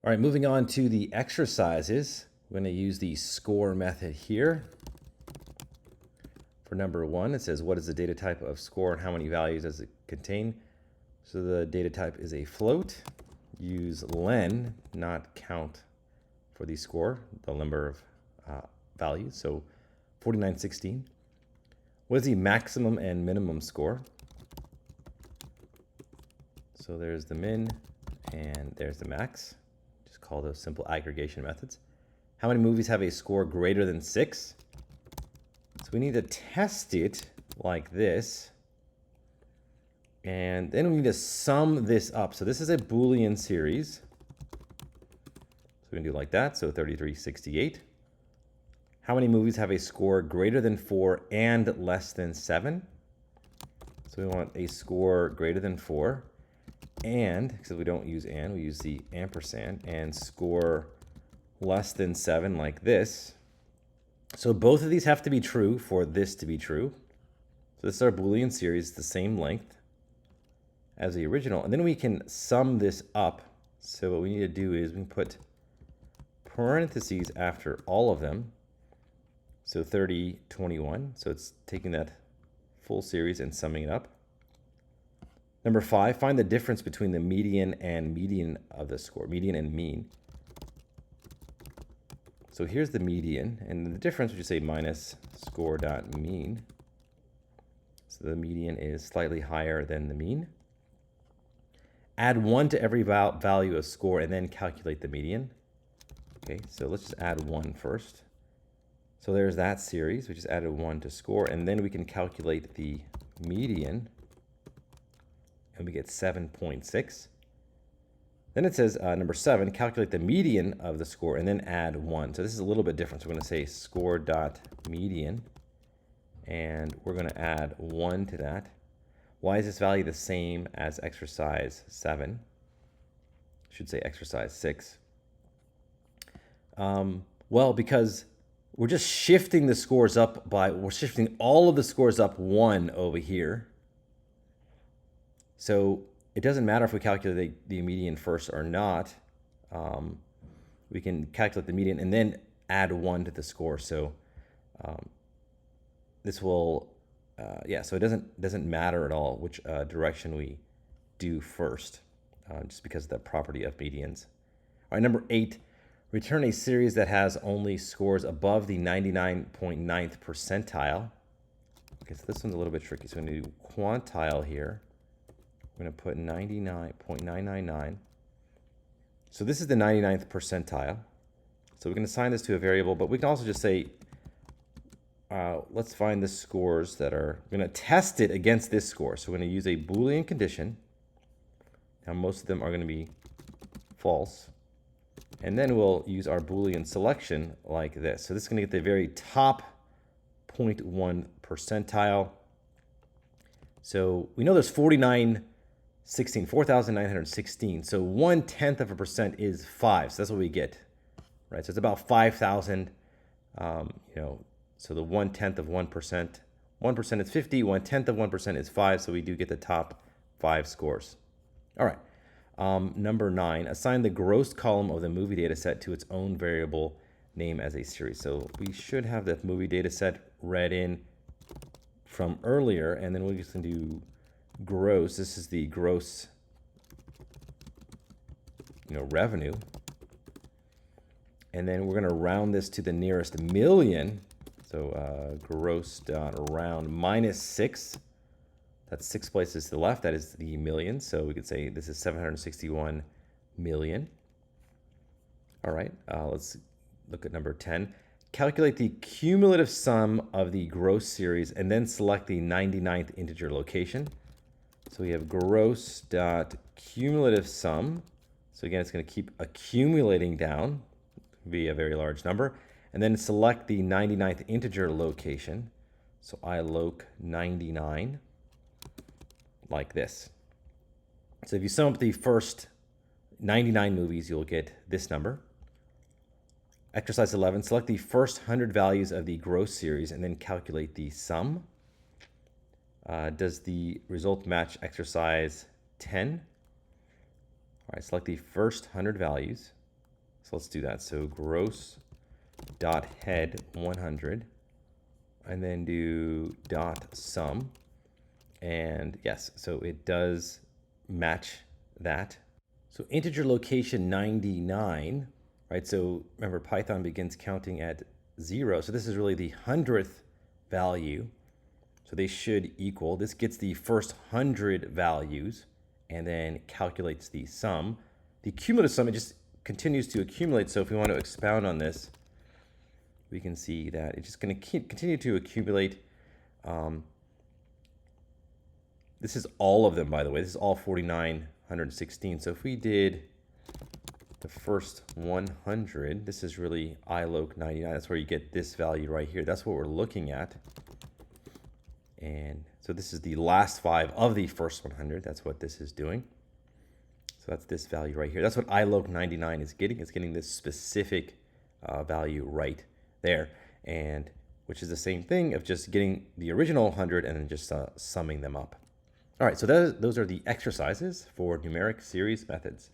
All right, moving on to the exercises. We're going to use the score method here. For number 1, it says, what is the data type of score and how many values does it contain? So the data type is a float. Use len, not count, for the score, the number of values. So 4916. What is the maximum and minimum score? So there's the min and there's the max. Just call those simple aggregation methods. How many movies have a score greater than 6? So we need to test it like this. And then we need to sum this up. So this is a Boolean series. So we're going to do it like that. So 3368. How many movies have a score greater than 4 and less than 7? So we want a score greater than 4. And, because we don't use and, we use the ampersand, and score less than 7 like this. So both of these have to be true for this to be true. So this is our Boolean series, the same length as the original. And then we can sum this up. So what we need to do is we can put parentheses after all of them. So 30, 21. So it's taking that full series and summing it up. Number 5, find the difference between the median and median of the score, median and mean. So here's the median, and the difference would you say minus score dot mean. So the median is slightly higher than the mean. Add 1 to every value of score and then calculate the median. Okay, so let's just add 1 first. So there's that series. We just added 1 to score, and then we can calculate the median, and we get 7.6. Then it says number 7, calculate the median of the score and then add 1. So this is a little bit different. So we're going to say score dot median, and we're going to add 1 to that. Why is this value the same as exercise 7? I should say exercise 6. Well, because we're just shifting the scores up we're shifting all of the scores up 1 over here. So it doesn't matter if we calculate the median first or not. We can calculate the median and then add 1 to the score. So this will, so it doesn't matter at all which direction we do first, just because of the property of medians. All right, number 8, return a series that has only scores above the 99.9th percentile. Okay, so this one's a little bit tricky. So I'm going to do quantile here. We're going to put 99.999. So this is the 99th percentile. So we're going to assign this to a variable, but we can also just say, let's find the scores that are, we're going to test it against this score. So we're going to use a Boolean condition. Now most of them are going to be false. And then we'll use our Boolean selection like this. So this is going to get the very top 0.1 percentile. So we know there's 4,916. So 1/10 of a percent is 5. So that's what we get, right? So it's about 5,000. So the 1/10 of 1%. 1% is 50. 1/10 of 1% is 5. So we do get the top 5 scores. All right. Number 9, assign the gross column of the movie data set to its own variable name as a series. So we should have the movie data set read in from earlier, and then we're just going to do gross. This is the gross revenue. And then we're going to round this to the nearest million. So gross dot round minus 6. That's 6 places to the left. That is the million. So we could say this is 761 million. All right, let's look at number 10. Calculate the cumulative sum of the gross series and then select the 99th integer location. So we have gross dot cumulative sum. So again, it's going to keep accumulating down, be a very large number. And then select the 99th integer location. So iloc 99. Like this. So if you sum up the first 99 movies, you'll get this number. Exercise 11, select the first 100 values of the gross series and then calculate the sum. Does the result match exercise 10? All right, select the first 100 values. So let's do that. So gross dot head 100, and then do dot sum. And yes, so it does match that. So integer location 99, right? So remember, Python begins counting at 0. So this is really the 100th value. So they should equal. This gets the first 100 values and then calculates the sum. The cumulative sum, it just continues to accumulate. So if we want to expound on this, we can see that it's just going to continue to accumulate. This is all of them, by the way. This is all 4,916. So if we did the first 100, this is really iloc 99. That's where you get this value right here. That's what we're looking at. And so this is the last 5 of the first 100. That's what this is doing. So that's this value right here. That's what iloc 99 is getting. It's getting this specific value right there, and which is the same thing of just getting the original 100 and then just summing them up. All right, so those are the exercises for numeric series methods.